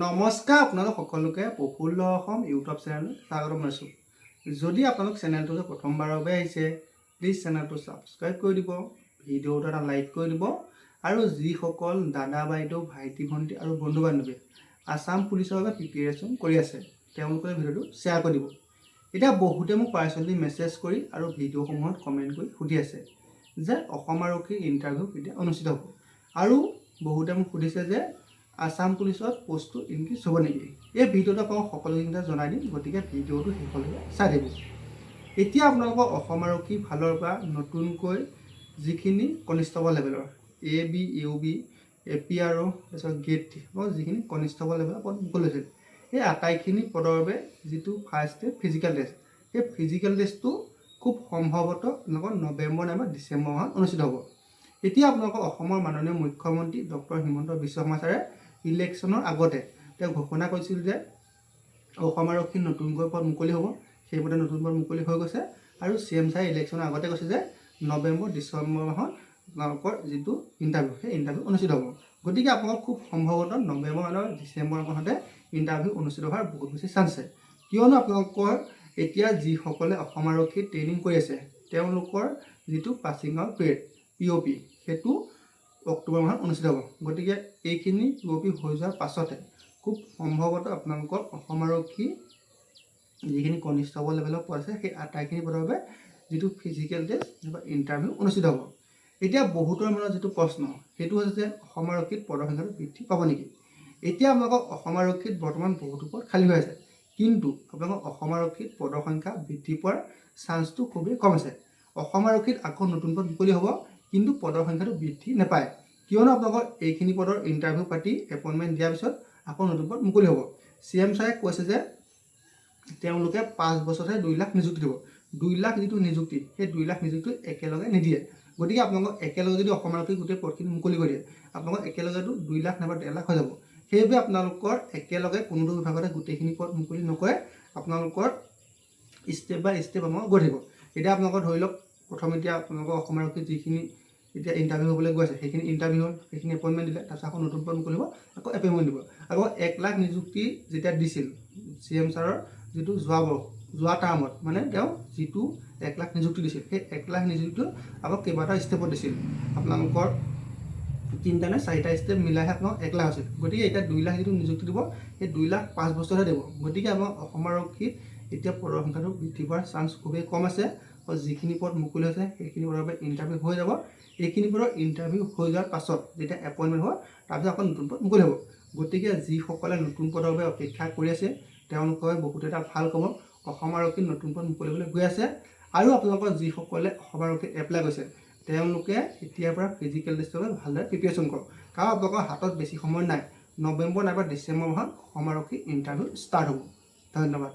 নমস্কাৰ আপোনালোক সকলোকে প্ৰফুল্ল অসম ইউটিউব চেনেলত স্বাগতম জনাইছোঁ। যদি আপোনালোক চেনেলটোলৈ প্ৰথমবাৰৰ বাবে আহিছে প্লিজ চেনেলটো ছাবস্ক্ৰাইব কৰি দিব, ভিডিঅ'টো এটা লাইক কৰি দিব আৰু যিসকল দাদা বাইদেউ ভাইটি ভণ্টি আৰু বন্ধু বান্ধৱী আছাম পুলিচৰ বাবে প্ৰিপেৰেশ্যন কৰি আছে তেওঁলোকে ভিডিঅ'টো শ্বেয়াৰ কৰি দিব। এতিয়া বহুতে মোক পাৰ্চনেলি মেছেজ কৰি আৰু ভিডিঅ'সমূহত কমেণ্ট কৰি সুধি আছে যে অসম আৰক্ষীৰ ইণ্টাৰভিউ কেতিয়া অনুষ্ঠিত হ'ব, আৰু বহুতে মোক সুধিছে যে আছাম পুলিচত পোষ্টটো ইনক্ৰিজ হ'ব নেকি। এই ভিডিঅ'টো আপোনাক সকলোখিনি জনাই দিম, গতিকে ভিডিঅ'টো শেষলৈকে চাই দিব। এতিয়া আপোনালোকৰ অসম আৰক্ষীৰ ফালৰ পৰা নতুনকৈ যিখিনি কনিষ্টেবল লেভেলৰ AB, UB, APRO, তাৰপিছত গেট যিখিনি কনিষ্টেবল লেভেলৰ পদ মুকলি হৈছিল, সেই আটাইখিনি পদৰ বাবে যিটো ফাৰ্ষ্ট ডে ফিজিকেল টেষ্ট, সেই ফিজিকেল টেষ্টটো খুব সম্ভৱতঃ আপোনালোকৰ নৱেম্বৰ নাইবা ডিচেম্বৰ মাহত অনুষ্ঠিত হ'ব। এতিয়া আপোনালোকৰ অসমৰ মাননীয় মুখ্যমন্ত্ৰী ডক্টৰ হিমন্ত বিশ্ব শৰ্মা ছাৰে ইলেকশ্যনৰ আগতে তেওঁ ঘোষণা কৰিছিল যে অসম আৰক্ষীৰ নতুনকৈ পদ মুকলি হ'ব। সেইমতে নতুন পদ মুকলি হৈ গৈছে আৰু CM ছাৰে ইলেকশ্যনৰ আগতে কৈছে যে নৱেম্বৰ ডিচেম্বৰ মাহত আপোনালোকৰ যিটো ইণ্টাৰভিউ সেই ইণ্টাৰভিউ অনুষ্ঠিত হ'ব। গতিকে আপোনালোক খুব সম্ভৱতঃ নৱেম্বৰ আৰু ডিচেম্বৰ মাহতে ইণ্টাৰভিউ অনুষ্ঠিত হোৱাৰ বহুত বেছি চান্স আছে, কিয়নো আপোনালোকৰ এতিয়া যিসকলে অসম আৰক্ষীৰ ট্ৰেইনিং কৰি আছে তেওঁলোকৰ যিটো পাছিং আউট পিৰিয়ড POP সেইটো অক্টোবৰ মাহত অনুষ্ঠিত হ'ব। গতিকে এইখিনি POP হৈ যোৱাৰ পাছতে খুব সম্ভৱতঃ আপোনালোকৰ অসম আৰক্ষী যিখিনি কনিষ্টেবল লেভেলৰ পদ আছে সেই আটাইখিনি পদৰ বাবে যিটো ফিজিকেল টেষ্ট বা ইণ্টাৰভিউ অনুষ্ঠিত হ'ব। এতিয়া বহুতৰ মনত যিটো প্ৰশ্ন সেইটো হৈছে যে অসম আৰক্ষীত পদৰ সংখ্যাটো বৃদ্ধি পাব নেকি। এতিয়া আপোনালোকৰ অসম আৰক্ষীত বৰ্তমান বহুতো পদ খালী হৈ আছে, কিন্তু আপোনালোকৰ অসম আৰক্ষীত পদৰ সংখ্যা বৃদ্ধি পোৱাৰ চান্সটো খুবেই কম আছে। অসম আৰক্ষীত আকৌ নতুন পদ মুকলি হ'ব, কিন্তু পদৰ সংখ্যাটো বৃদ্ধি নাপায়, কিয়নো আপোনালোকৰ এইখিনি পদৰ ইণ্টাৰভিউ পাতি এপইণ্টমেণ্ট দিয়াৰ পিছত আকৌ নতুন পদ মুকলি হ'ব। CM ছাৰে কৈছে যে তেওঁলোকে 5 বছৰতে 2 লাখ নিযুক্তি দিব। 2 লাখ যিটো নিযুক্তি সেই 2 লাখ নিযুক্তি একেলগে নিদিয়ে। গতিকে আপোনালোকক একেলগে যদি অসম আৰক্ষী গোটেই পদখিনি মুকলি কৰি দিয়ে আপোনালোকৰ একেলগেতো 2 লাখ নাইবা 1.5 লাখ হৈ যাব। সেইবাবে আপোনালোকৰ একেলগে কোনোটো বিভাগতে গোটেইখিনি পদ মুকলি নকৰে, আপোনালোকৰ ষ্টেপ বাই ষ্টেপ আপোনালোকৰ গৈ থাকিব। এতিয়া আপোনালোকৰ ধৰি লওক প্ৰথম এতিয়া আপোনালোকৰ অসম আৰক্ষীত যিখিনি এতিয়া ইণ্টাৰভিউ হ'বলৈ গৈ আছে সেইখিনি ইণ্টাৰভিউ হ'ল, সেইখিনি এপইণ্টমেণ্ট দিলে, তাৰপিছত আকৌ নতুন পদ মুকলি হ'ব, আকৌ এপইণ্টমেণ্ট দিব। আকৌ 1 লাখ নিযুক্তি যেতিয়া দিছিল CM ছাৰৰ যিটো যোৱা টাৰ্মত, মানে তেওঁ যিটো 1 লাখ নিযুক্তি দিছিল সেই 1 লাখ নিযুক্তিটো আকৌ কেইবাটাও ষ্টেপত দিছিল। আপোনালোকৰ 3টা নে 4টা ষ্টেপ মিলাইহে আপোনাক 1 লাখ আছিল। গতিকে এতিয়া 2 লাখ যিটো নিযুক্তি দিব সেই 2 লাখ 5 বছৰহে দিব। গতিকে আমাৰ অসম আৰক্ষীত এতিয়া পদৰ সংখ্যাটো বৃদ্ধি পোৱাৰ চান্স খুবেই কম আছে। আৰু যিখিনি পদ মুকলি হৈছে সেইখিনি পদৰ বাবে ইণ্টাৰভিউ হৈ যাব। এইখিনি পদৰ ইণ্টাৰভিউ হৈ যোৱাৰ পাছত যেতিয়া এপইণ্টমেণ্ট হ'ব তাৰপিছত আকৌ নতুন পদ মুকলি হ'ব। গতিকে যিসকলে নতুন পদৰ বাবে অপেক্ষা কৰি আছে তেওঁলোকৰ বহুতো এটা ভাল খবৰ, অসম আৰক্ষীত নতুন পদ মুকলি হ'বলৈ গৈ আছে। আৰু আপোনালোকৰ যিসকলে অসম আৰক্ষীত এপ্লাই কৰিছে তেওঁলোকে এতিয়াৰ পৰা ফিজিকেল টেষ্টৰ বাবে ভালদৰে প্ৰিপেৰেশ্যন কৰক, কাৰণ আপোনালোকৰ হাতত বেছি সময় নাই। নৱেম্বৰ নাইবা ডিচেম্বৰ মাহত অসম আৰক্ষী ইণ্টাৰভিউ ষ্টাৰ্ট হ'ব। ধন্যবাদ।